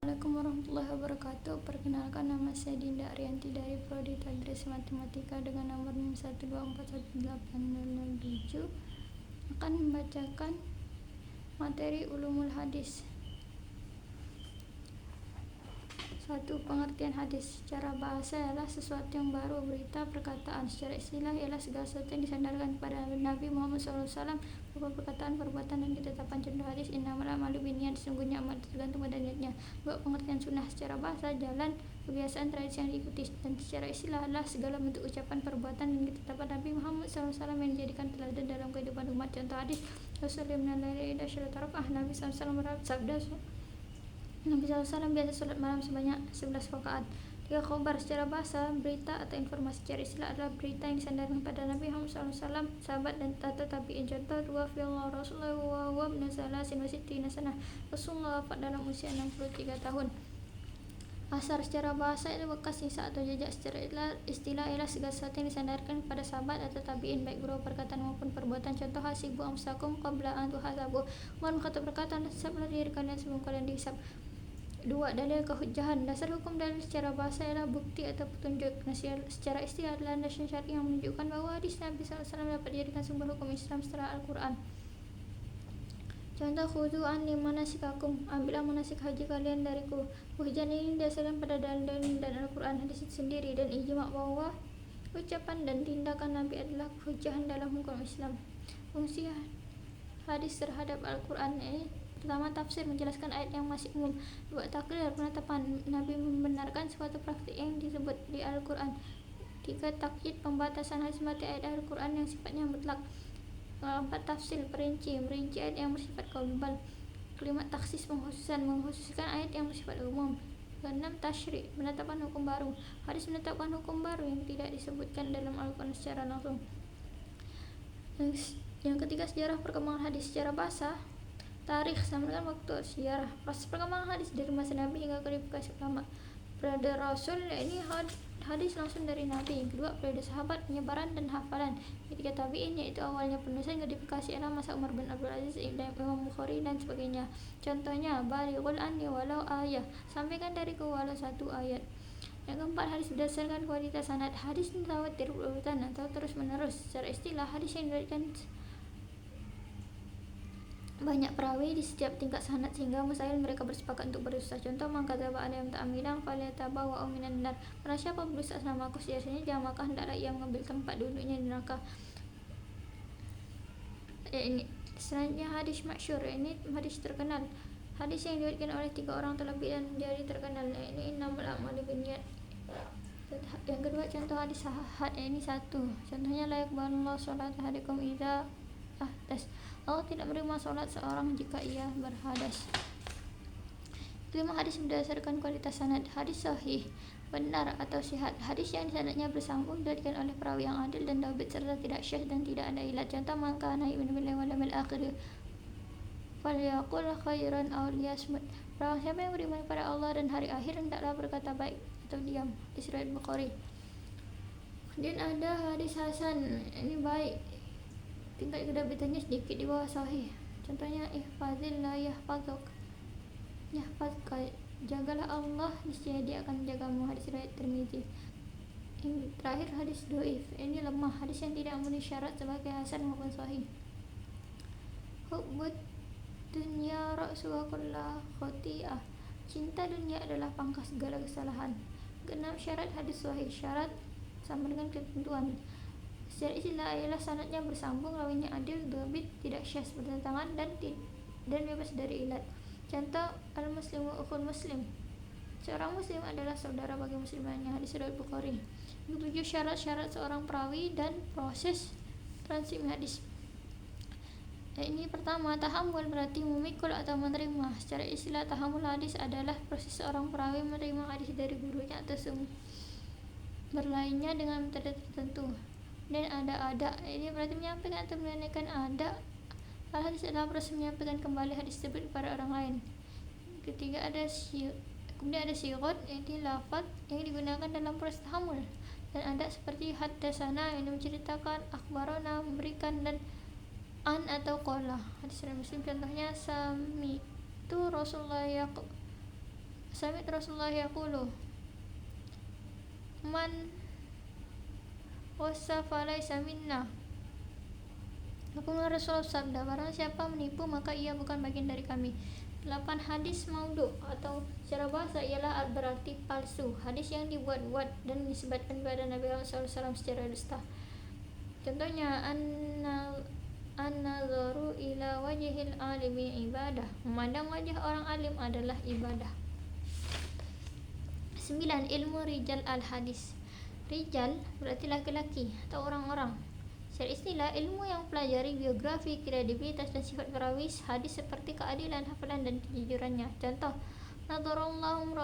Assalamualaikum warahmatullahi wabarakatuh. Perkenalkan, nama saya Dinda Arianti dari Prodi Tadris Matematika dengan nomor NIM 1241807. Akan membacakan materi ulumul hadis. 1. Pengertian hadis. Secara bahasa ialah sesuatu yang baru, berita, perkataan. Secara istilah ialah segala sesuatu yang disandarkan kepada Nabi Muhammad SAW berupa perkataan, perbuatan, dan ketetapan. Contoh hadis, innamal a'malu binniyat, sesungguhnya amal tergantung pada niatnya. 2. Pengertian sunnah. Secara bahasa, jalan, kebiasaan, tradisi yang diikuti. Dan secara istilah adalah segala bentuk ucapan, perbuatan, dan ketetapan Nabi Muhammad SAW yang dijadikan teladan dalam kehidupan umat. Contoh hadis, Rasulullah minal-laili idza syarata raka'ah. Nabi SAW bersabda, Nabi SAW biasa sholat malam sebanyak 11 rakaat. 3. Khobar. Secara bahasa, berita atau informasi. Secara istilah adalah berita yang disandarkan pada Nabi Muhammad SAW, sahabat dan atau tabi'in. Contoh, Tuwafiyallahu Rasulullah wa huwa ibnu salasin wa sittina sanah. Rasulullah wafat dalam usia 63 tahun. Asar. Secara bahasa itu bekas, sisa atau jejak. Secara istilah ialah segala sesuatu yang disandarkan kepada sahabat atau tabi'in, baik berupa perkataan maupun perbuatan. Contoh, hasibu amsakum qabla an tuhasabu. Umar berkata, hisablah diri kalian sebelum kalian dihisab. 2. Dalil kehujjahan. Dasar hukum dalil secara bahasa ialah bukti atau petunjuk. Secara istilah adalah landasan syar'i yang menunjukkan bahwa hadis Nabi SAW dapat dijadikan sumber hukum Islam setelah Al-Quran. Contoh, khudhu anni manasikakum, ambillah manasik haji kalian dariku. Hujjah ini didasarkan pada dalil dan Al-Quran, hadis itu sendiri, dan ijma' bahwa ucapan dan tindakan Nabi adalah hujjahan dalam hukum Islam. Fungsi hadis terhadap Al-Quran ini: pertama, tafsir, menjelaskan ayat yang masih umum. 2. Takrir, penetapan, Nabi membenarkan suatu praktik yang disebut di Al-Quran. 3. Takyid, pembatasan hadis mati ayat Al-Quran yang sifatnya mutlak. 4. Tafsil, merinci ayat yang bersifat global. 5. Taksis, mengkhususkan ayat yang bersifat umum. 6. Tasyri', penetapan hukum baru. Hadis menetapkan hukum baru yang tidak disebutkan dalam Al-Quran secara langsung. Yang ketiga, sejarah perkembangan hadis. Secara bahasa, tarikh, sama dengan waktu. Sejarah, proses perkembangan hadis dari masa Nabi hingga kualifikasi ulama. Periode Rasul, ini hadis langsung dari Nabi. Kedua, periode sahabat, penyebaran dan hafalan. Ketiga, tabi'in, yaitu awalnya penulisan kodifikasi era masa Umar bin Abdul Aziz, Imam Bukhari, dan sebagainya. Contohnya, balighul anni walau ayah, sampaikan dariku walau satu ayat. Yang keempat, hadis berdasarkan kualitas sanad. Hadis mutawatir, berurutan atau terus menerus. Secara istilah, hadis yang diriwayatkan banyak perawi di setiap tingkat sanad sehingga mustahil mereka bersepakat untuk berdusta. Contoh, man kadzaba alayya muta'ammidan falyatabawwa'u minan nar. Barang siapa berdusta selama aku sia-sianya, jangan maka hendaklah ia mengambil tempat duduknya di neraka. Ini selanjutnya hadis masyhur, ini hadis terkenal. Hadis yang diriwayatkan oleh 3 orang terlebih dan menjadi terkenal, ini innamal a'malu binniyat. Yang kedua, contoh hadis ahad, ini 1. Contohnya, la yaqbalullahu sholata ahadikum idza ahdas. Allah tidak menerima sholat seorang jika ia berhadas. Kelima, hadis berdasarkan kualitas sanad. Hadis sahih, benar atau sihat, hadis yang sanadnya bersambung, diriwayatkan oleh perawi yang adil dan dhabit serta tidak syadz dan tidak ada ilat. Contoh, man kana yu'minu billahi wal yawmil akhir falyaqul khairan aw liyasmut. Barang siapa yang beriman pada Allah dan hari akhir, hendaklah berkata baik atau diam. Hadis riwayat Bukhari. Kemudian ada hadis hasan, ini baik, tingkat kedabitannya sedikit di bawah sahih. Contohnya, ihfazillah yahfazuk, yahfazka, jagalah Allah, niscaya dia akan menjagamu. Hadis riwayat Tirmizi. Yang terakhir, hadis dhaif, ini lemah, hadis yang tidak memenuhi syarat sebagai hasan maupun sahih. Hubbud dunya ra'su wa kullu khati'ah, cinta dunia adalah pangkal segala kesalahan. Keenam, syarat hadis sahih. Syarat sama dengan ketentuan. Secara istilah ialah sanadnya bersambung, rawinya adil, dhabit, tidak syadz, bertentangan dan bebas dari ilat. Contoh, al-muslimu ukhul muslim, seorang muslim adalah saudara bagi muslim lainnya. Hadis riwayat Bukhari. Yang 7, syarat-syarat seorang perawi dan proses transkrip hadis. Ini pertama, tahammul, berarti memikul atau menerima. Secara istilah, tahammul hadis adalah proses seorang perawi menerima hadis dari gurunya atau sumber lainnya dengan metode tertentu. Dan ada, ini berarti menyampaikan atau menanyakan ada. Hadis adalah proses menyampaikan kembali hadis tersebut kepada orang lain. Ketiga, kemudian ada sigot, ini lafaz yang digunakan dalam proses tahammul. Dan ada seperti haddatsana, yang menceritakan, akhbarana, memberikan, dan an atau qala. Hadis riwayat Muslim, contohnya sami tu Rasulullah Sami Rasulullah yaqulu man wassafa laysa minna. Aku Rasulullah sabda, barang siapa menipu maka ia bukan bagian dari kami. 8 hadis maudhu atau secara bahasa ialah berarti palsu, hadis yang dibuat-buat dan disebutkan kepada Nabi Muhammad SAW secara dusta. Contohnya an-nazaru ila wajhil alimi ibadah, memandang wajah orang alim adalah ibadah. 9. Ilmu rijal al-hadis. Rijal berarti laki-laki atau orang-orang. Secara istilah, ilmu yang pelajari biografi, kredibilitas dan sifat perawi hadis seperti keadilan, hafalan dan kejujurannya. Contoh, nadarallahu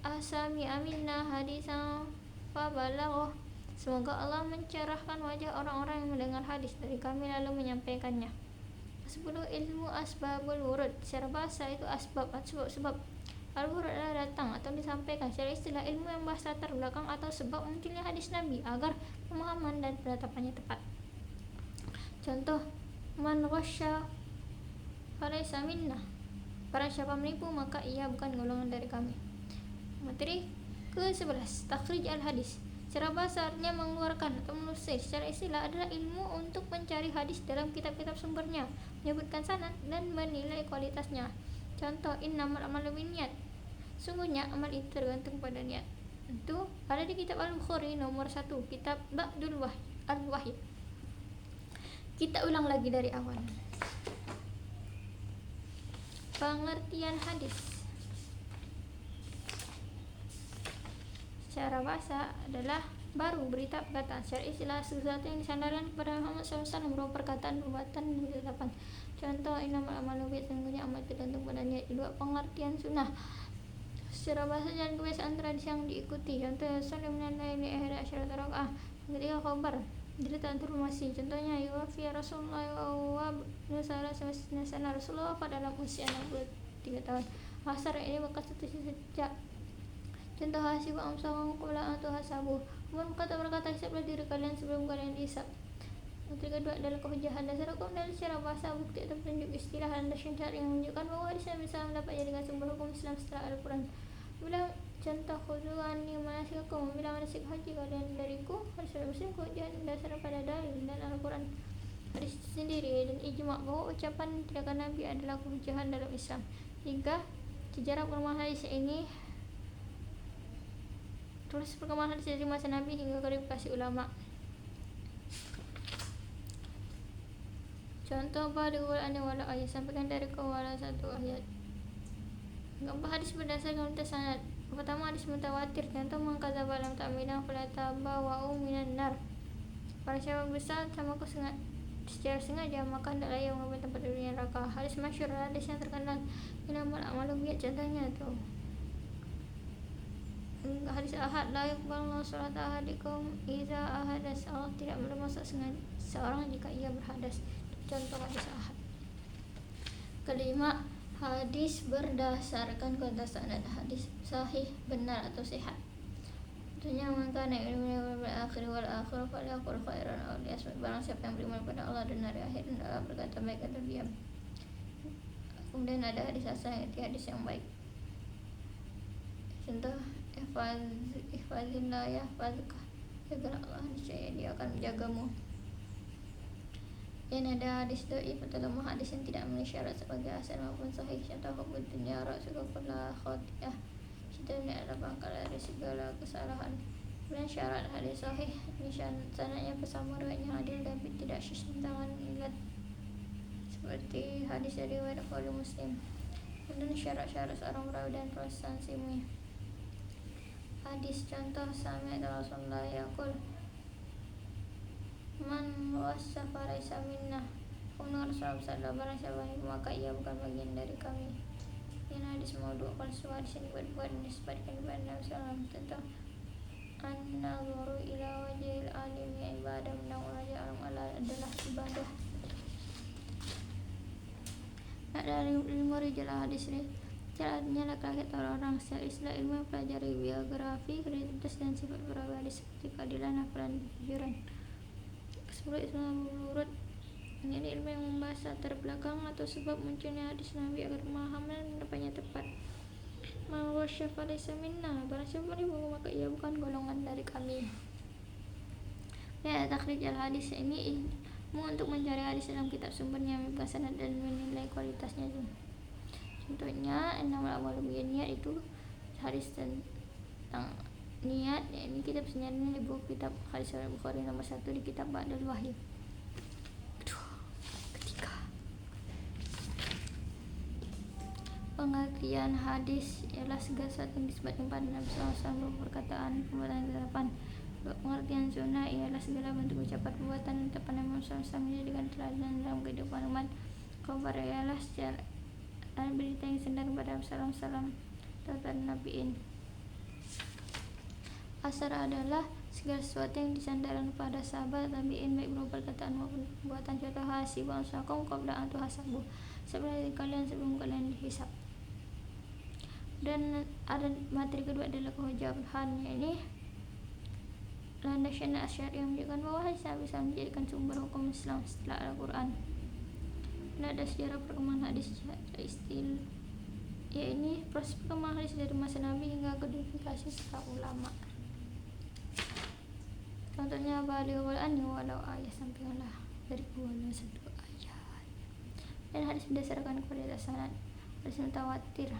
asami aminna hadisan fabalagh. Semoga Allah mencerahkan wajah orang-orang yang mendengar hadis dari kami lalu menyampaikannya. 10. Ilmu asbabul wurud. Secara bahasa itu asbab atau sebab. Al-wurud adalah datang atau disampaikan. Secara istilah, ilmu yang bahasa latar belakang atau sebab munculnya hadis Nabi agar pemahaman dan penetapannya tepat. Contoh, man ghasya falaysa minna. Barang siapa menipu maka ia bukan golongan dari kami. Materi ke-11, takhrij al-hadis. Secara bahasa artinya mengeluarkan atau menusir. Secara istilah adalah ilmu untuk mencari hadis dalam kitab-kitab sumbernya, menyebutkan sanad dan menilai kualitasnya. Contoh, innamal a'malu binniyat. Sungguhnya amal itu tergantung pada niat. Itu ada di kitab Al-Bukhari nomor 1, kitab Ba'dul Al-Wahyi. Kita ulang lagi dari awal. Pengertian hadis. Secara bahasa adalah baru berita perkataan. Secara istilah sesuatu yang disandarkan kepada Muhammad SAW berupa perkataan, perbuatan, dan ketetapan. Contoh, innamal a'malu binniyat, sungguhnya amal tergantung pada niat. 2. Pengertian sunnah. Secara bahasa dan kebiasaan tradisi yang diikuti. Contoh, salim minal-laili ihda asyarata rakaah. Ketiga, khabar berita informasi. Contohnya, yuwafi Rasulullah wa nusara sana Rasulullah pada dalam usia 63 tahun. Asar ini bekas sejak. Contoh, hasibu amsakum qabla an tuhasabu. Berkata hisablah diri kalian sebelum kalian dihisab. Yang kedua adalah kehujahan. Dasar hukum dan secara bahasa, bukti atau petunjuk istilah dan syariat yang menunjukkan bahwa hadis Nabi SAW dapat dijadikan sumber hukum Islam setelah Al-Quran. Bila contoh, khudu anni manasikakum, bila manasik haji kalian dariku. Hadis Muslim kehujahan dasar pada dalil dan Al-Quran, hadis sendiri dan ijma' bahwa ucapan tindakan Nabi adalah kehujahan dalam Islam. 3. Sejarah perkembangan hadis ini. Tulis perkembangan hadis dari masa Nabi hingga klarifikasi ulama. Contoh, balighul anni wala ayat, sampaikan dari kau wala satu ayat. Keempat, hadis berdasarkan sanad. Pertama, hadis mutawatir. Contoh, man kadzaba lam ta'minan fala tabawwa'u minan nar. Para siapa besar sama aku secara sengaja maka hendaklah ia mengambil tempat duduknya neraka. Hadis masyhur, hadis yang terkenal. Innamal a'malu binniyat, contohnya tuh. Hadis ahad, la yuqbalu salata ahadikum idza ahadas. Allah tidak bermaksud sengaja seorang jika ia berhadas. Contoh hadis ahad. Kelima, hadis berdasarkan kata sanad. Hadis sahih, benar atau sehat. Contohnya, man kana yu'minu bil akhir wal akhir falyaqul khairan aw liyasmut. Barang siapa yang beriman pada Allah dan hari akhir hendaklah berkata baik atau diam. Kemudian ada hadis hasan, yaitu hadis yang baik. Contoh, ihfazillah yahfazka. Jagalah Allah, niscaya Dia akan menjagamu. Dan ada hadis dhaif atau lemah, hadis yang tidak memenuhi syarat sebagai hasan maupun sahih. Contoh, hubbud dunya ra'sul kulli khati'ah. Cinta adalah pangkal dari segala kesalahan. Kemudian syarat hadis sahih, sanadnya bersama riwayatnya adil dan tidak syizan ilat seperti hadis dari riwayat Bukhari Muslim. Kemudian syarat-syarat seorang perawi dan konsistensinya. Hadis contoh, sami'tu Rasulullah yaqul man wassafa laysa minna. Kemudian Rasulullah bersabda, barang siapa menipu maka ia bukan bagian dari kami. Ini hadis maudhu, palsu, hadis yang dibuat-buat dan disebutkan kepada Nabi SAW. Contoh, an-nazaru ila wajhil alimi ibadah, menang wajah alam Allah adalah ibadah. Dari ilmu rijal hadis ini caranya laki-laki atau orang. Secara istilah, ilmu yang pelajari biografi, kredibilitas dan sifat perawi hadis seperti keadilan, hafalan, kejujuran. 10. Ilmu urut. Ini ilmu yang membahas latar belakang atau sebab munculnya hadis Nabi agar pemahaman dan pendapat tepat. wasyafa laysa minna, barang siapa menipu maka ia bukan golongan dari kami. Ya, takhrij al-hadis ini untuk mencari hadis dalam kitab sumbernya, membuka sanad dan menilai kualitasnya itu. Contohnya innamal a'malu binniyat itu hadis tentang niat, ini kitab senyarnya di buku kitab hadis Bukhari nomor 1 di kitab Ba'dal Wahyi. Ketiga, pengertian hadis ialah segala sesuatu yang disebutkan pada Nabi SAW perkataan perbuatan ketetapan. Pengertian sunnah ialah segala bentuk ucapan perbuatan dan tetapan Nabi SAW menjadikan teladan dalam kehidupan umat. Khabar ialah secara berita yang sendiri pada Nabi SAW dan nabiin. Asar adalah segala sesuatu yang disandarkan pada sahabat tabi'in baik berupa perkataan maupun perbuatan. Contoh hasibu anfusakum qabla an tuhasabu, sebenarnya kalian sebelum kalian dihisab. Dan ada materi kedua adalah kehujahan, ini landasan asyari yang menunjukkan bahwa hadis bisa menjadikan sumber hukum Islam setelah Al-Quran. Dan ada sejarah perkembangan hadis istilah, ya ini proses perkembangan hadis dari masa Nabi hingga kodifikasi para ulama. Contohnya balighul anni walau ayat, sampaikanlah dari walau satu ayat. Dan hadis berdasarkan kualitas sanad. Hadis mutawatir.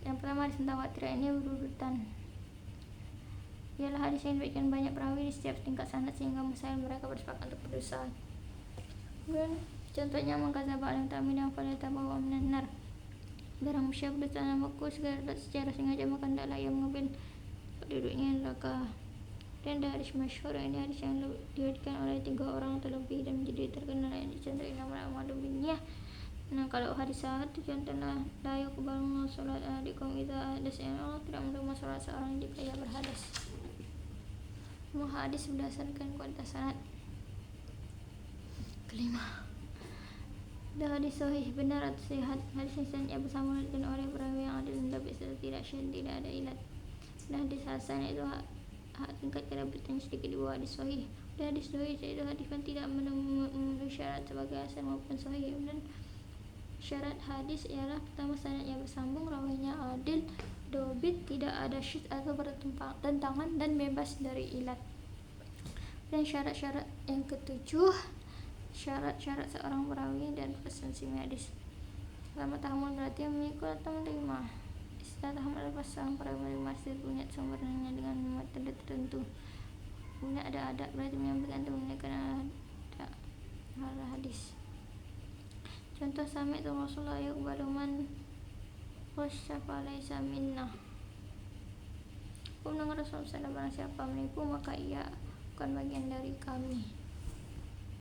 Yang pertama, hadis mutawatir ini berurutan. Ialah hadis yang diberikan banyak perawi di setiap tingkat sanad sehingga mustahil mereka bersepakat untuk berdosa. Dan contohnya mengkadzaba alim ta'mina falyatabawa minan nar. Barang musyab berdosa namaku secara sengaja maka hendaklah ia mengambil penduduknya neraka. Dan hadis masyhur, ini hadis yang diriwayatkan oleh 3 orang terlebih dan menjadi terkenal, yang dicontohi nama Ahmad bin Yah. Nah, kalau hadis sahih contohnya la yuqbalu salat ahadikum idza hadas, Allah tidak menerima salat seorang jika ia berhadas. Semua hadis berdasarkan kualitas sanad. Kelima, hadis sahih benar atau sehat. Hadis yang sanadnya bersama dengan oleh perawi yang adil dan tidak syad, tidak ada ilat. Dan hadis hasan itu tingkat kerabatnya sedikit di bawah hadis sahih. Dan hadis sahih itu hadis yang tidak memenuhi syarat sebagai hasan maupun sahih. Dan syarat hadis ialah pertama sanadnya bersambung, rawinya adil, dobit, tidak ada syadz atau bertentangan dan bebas dari ilat. Dan syarat-syarat yang ketujuh, syarat-syarat seorang perawi dan presensi hadis. Pertama, tahmul berarti memikul atau menerima. Istilah tahmul adalah seorang perawi menerima punya sumbernya dengan metode tertentu. Kemudian ada adab berarti menyampaikan atau mendengarkan ada hadis. Contoh sami itu Rasulullah yuqbalu man wasyafa laysa minna. Aku mendengar Rasulullah barang siapa menipu maka ia bukan bagian dari kami.